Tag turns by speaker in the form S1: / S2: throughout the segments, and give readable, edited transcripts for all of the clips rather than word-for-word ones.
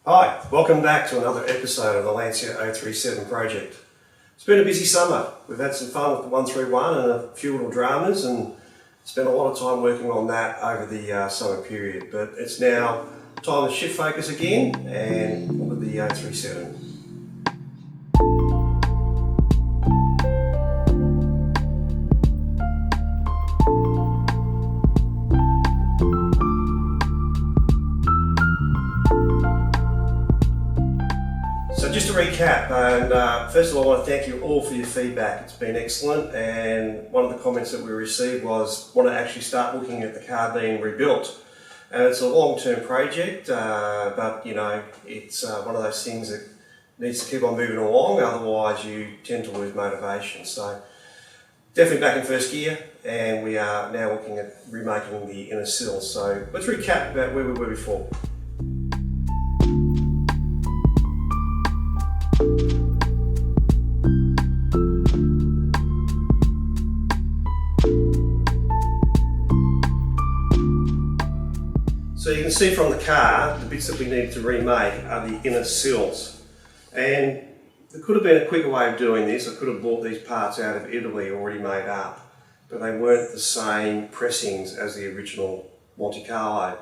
S1: Hi, welcome back to another episode of the Lancia 037 project. It's been a busy summer. We've had some fun with the 131 and a few little dramas and spent a lot of time working on that over the summer period. But it's now time to shift focus again and look at the 037. So just to recap, and first of all I want to thank you all for your feedback. It's been excellent, and one of the comments that we received was want to actually start looking at the car being rebuilt. And it's a long-term project, but you know, it's one of those things that needs to keep on moving along, otherwise you tend to lose motivation. So definitely back in first gear, and we are now looking at remaking the inner sills. So let's recap about where we were before. So you can see from the car, the bits that we need to remake are the inner sills. And there could have been a quicker way of doing this. I could have bought these parts out of Italy already made up, but they weren't the same pressings as the original Monte Carlo.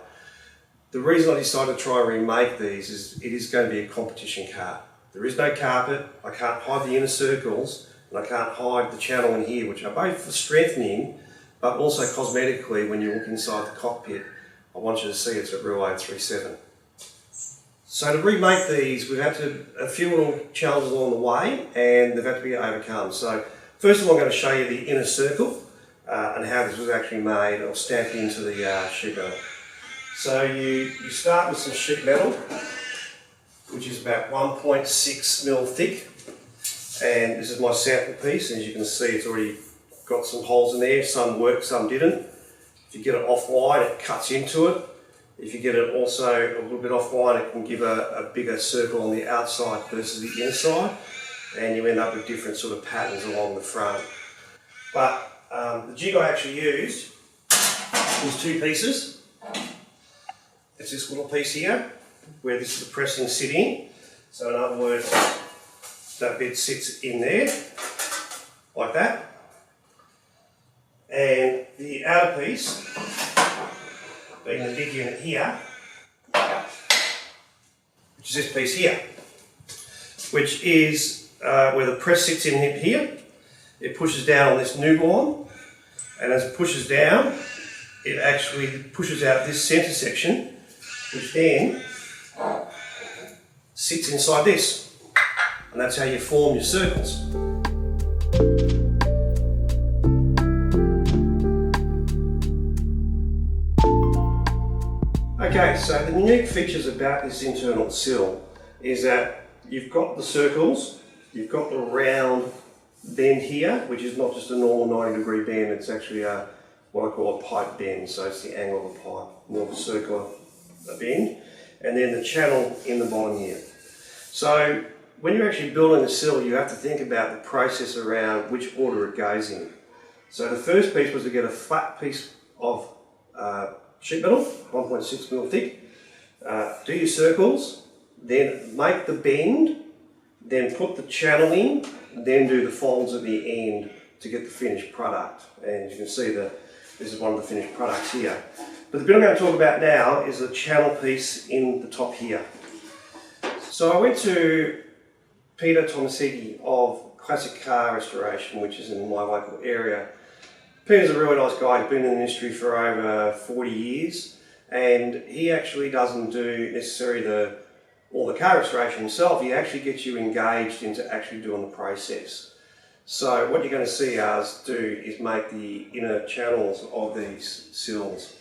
S1: The reason I decided to try and remake these is it is going to be a competition car. There is no carpet, I can't hide the inner circles, and I can't hide the channel in here, which are both for strengthening, but also cosmetically when you look inside the cockpit. I want you to see it's a real 037. So to remake these, we've had a few little challenges along the way, and they've had to be overcome. So first of all, I'm going to show you the inner circle and how this was actually made or stamped into the sheet metal. So you start with some sheet metal, which is about 1.6 mil thick, and this is my sample piece. As you can see, it's already got some holes in there. Some worked, some didn't. If you get it offline, it cuts into it. If you get it also a little bit offline, it can give a bigger circle on the outside versus the inside, and you end up with different sort of patterns along the front. But the jig I actually used was two pieces. It's this little piece here, where this is the pressing sitting. So in other words, that bit sits in there, like that. And the outer piece, being the big unit here, which is this piece here, which is where the press sits in here. It pushes down on this noodle, and as it pushes down, it actually pushes out this centre section, which then sits inside this, and that's how you form your circles. Okay, so the unique features about this internal sill is that you've got the circles, you've got the round bend here, which is not just a normal 90-degree bend, it's actually what I call a pipe bend, so it's the angle of a pipe, more of a circular bend, and then the channel in the bottom here. So when you're actually building a sill, you have to think about the process around which order it goes in. So the first piece was to get a flat piece of sheet metal, 1.6 mil thick, do your circles, then make the bend, then put the channel in, then do the folds at the end to get the finished product. And you can see that this is one of the finished products here. But the bit I'm going to talk about now is the channel piece in the top here. So I went to Peter Tommasini of Classic Car Restoration, which is in my local area. Peter's a really nice guy. He's been in the industry for over 40 years, and he actually doesn't do necessarily all the car restoration himself. He actually gets you engaged into actually doing the process. So what you're going to see us do is make the inner channels of these sills.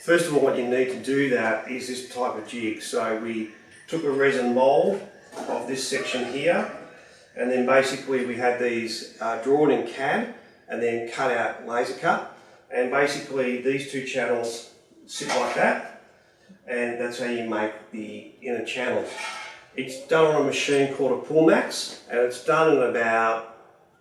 S1: First of all, what you need to do that is this type of jig. So we took a resin mould of this section here, and then basically we had these drawn in CAD and then cut out laser cut, and basically these two channels sit like that, and that's how you make the inner channels. It's done on a machine called a Pullmax, and it's done in about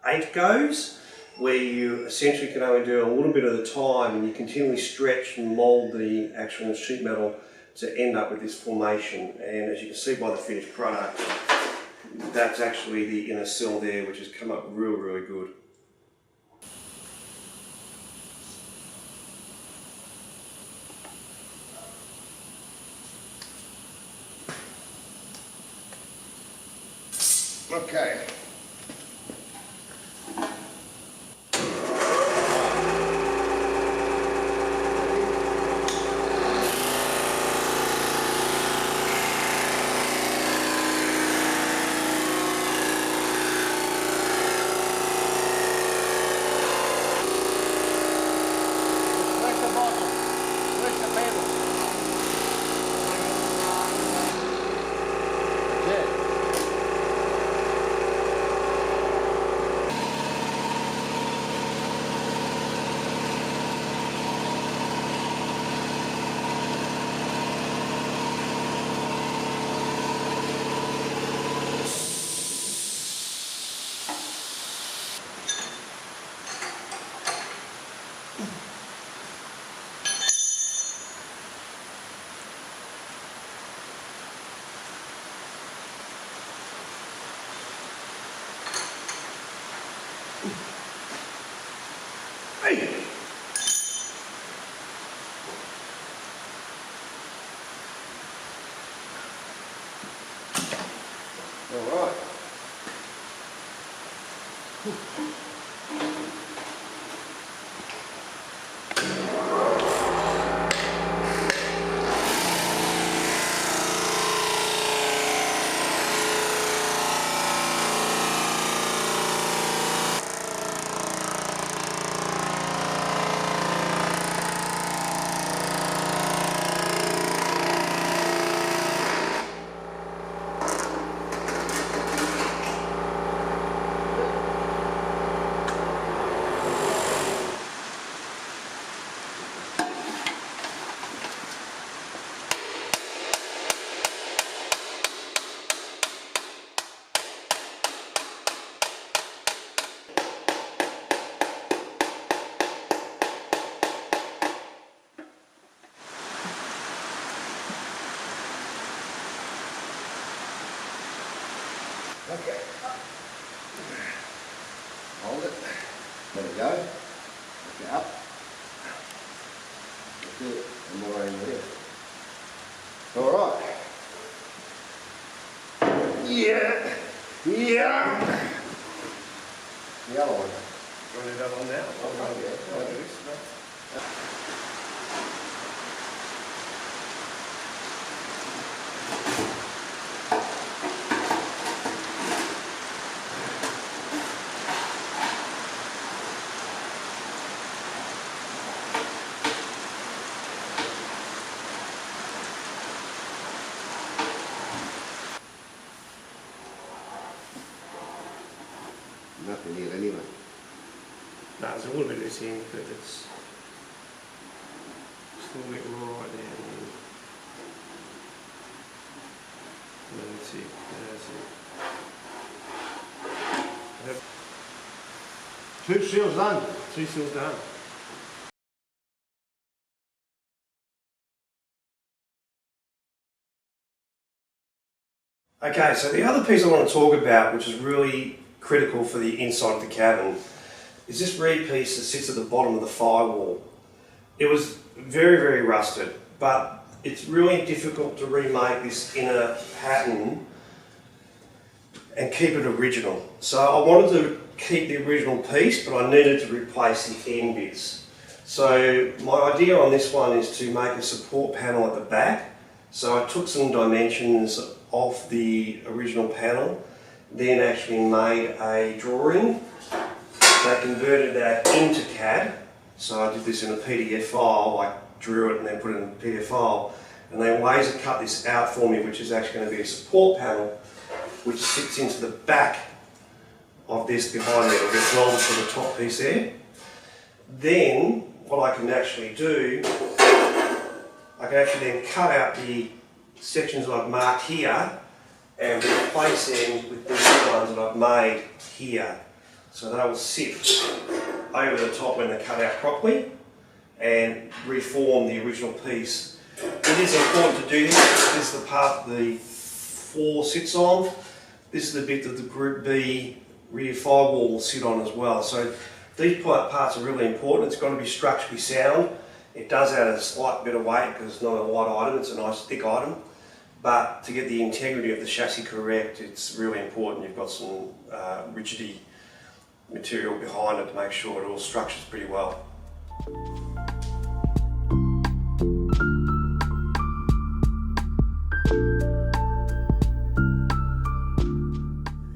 S1: 8 goes, where you essentially can only do a little bit at a time, and you continually stretch and mould the actual sheet metal to end up with this formation. And as you can see by the finished product, that's actually the inner sill there, which has come up really good.
S2: Okay. Hey. All right. Okay. Hold it. Let it go. Pick it up. That's it. And more in there. All right. Yeah. Yeah. The other one.
S1: You want to do that one now?
S2: I'll do this. Nothing here anyway.
S1: No, there's a little bit of this in, but it's just a little bit right there. That's it. That's it.
S2: 2 seals done.
S1: 2 seals done. Okay, so the other piece I want to talk about, which is really critical for the inside of the cabin, is this reed piece that sits at the bottom of the firewall. It was very rusted, but it's really difficult to remake this inner pattern and keep it original. So I wanted to keep the original piece, but I needed to replace the end bits. So my idea on this one is to make a support panel at the back. So I took some dimensions off the original panel, then actually made a drawing. They converted that into CAD. So I did this in a PDF file, like drew it and then put it in a PDF file. And they laser cut this out for me, which is actually going to be a support panel, which sits into the back of this behind me. It'll get welded to the top piece there. Then, what I can actually do, I can actually then cut out the sections that I've marked here and replace them with these ones that I've made here. So they will sit over the top when they're cut out properly and reform the original piece It is important to do this. This is the part the floor sits on. This is the bit that the Group B rear firewall will sit on as well. So these parts are really important. It's got to be structurally sound. It does add a slight bit of weight because it's not a light item, it's a nice thick item. But to get the integrity of the chassis correct, it's really important you've got some rigidity material behind it to make sure it all structures pretty well.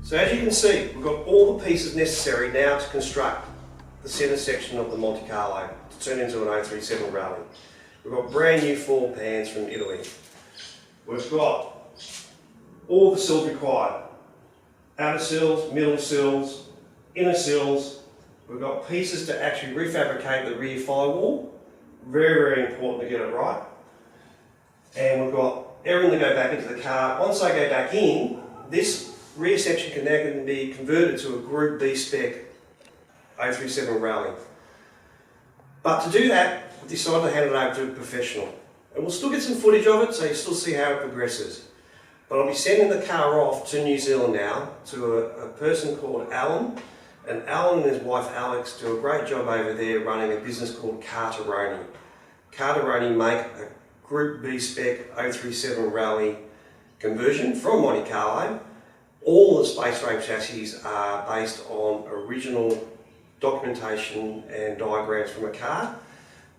S1: So as you can see, we've got all the pieces necessary now to construct the centre section of the Monte Carlo to turn into an 037 rally. We've got brand new floor pans from Italy. We've got all the sills required. Outer sills, middle sills, inner sills. We've got pieces to actually refabricate the rear firewall. Very, very important to get it right. And we've got everything to go back into the car. Once they go back in, this rear section can now be converted to a Group B spec 037 rally. But to do that, we decided to hand it over to a professional. And we'll still get some footage of it, so you still see how it progresses. But I'll be sending the car off to New Zealand now to a person called Alan. And Alan and his wife Alex do a great job over there running a business called Carteroni. Carteroni make a Group B spec 037 rally conversion from Monte Carlo. All the space frame chassis are based on original documentation and diagrams from a car.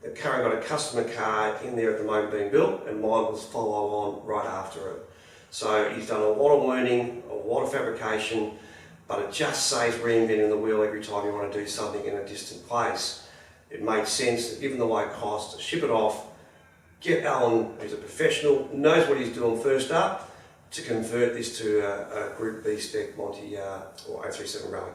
S1: The car got a customer car in there at the moment being built, and mine was follow on right after it. So he's done a lot of learning, a lot of fabrication, but it just saves reinventing the wheel every time you want to do something in a distant place. It made sense, given the low cost, to ship it off, get Alan, who's a professional, knows what he's doing first up, to convert this to a Group B spec Monte or 037 rally.